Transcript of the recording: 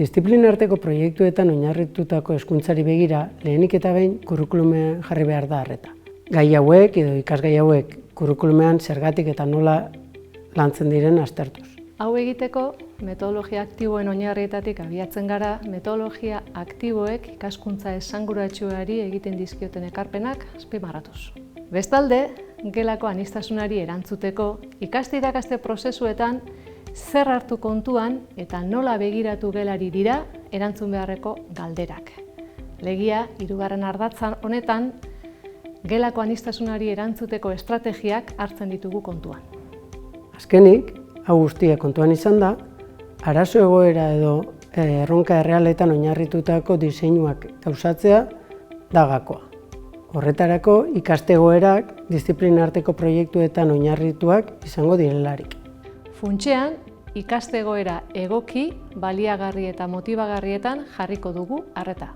Diziplinarteko proiektuetan oinarritutako hezkuntzari begira, lehenik eta behin kurrikulumean jarri behar da arreta. Gai hauek edo ikasgai hauek kurrikulumean zergatik eta nola lantzen diren aztertuz. Hau egiteko, metodologia aktiboen oinarrietatik abiatzen gara, metodologia aktiboek ikaskuntza esanguratsuari egiten dizkioten ekarpenak azpimarratuz. Bestalde, gelako aniztasunari erantzuteko, ikaste-irakaste prozesuetan zer hartu kontuan eta nola begiratu gelari dira erantzun beharreko galderak. Legia, 3. ardatzan honetan, gelako aniztasunari erantzuteko estrategiak hartzen ditugu kontuan. Azkenik, hau guztia kontuan izan da, arazo egoera edo erronka errealetan oinarritutako diseinuak gauzatzea da gakoa. Horretarako, ikaste egoerak diziplinarteko proiektuetan oinarrituak izango direlarik. Funtsean, ikaste egoera egoki, baliagarri eta motibagarrietan jarriko dugu arreta.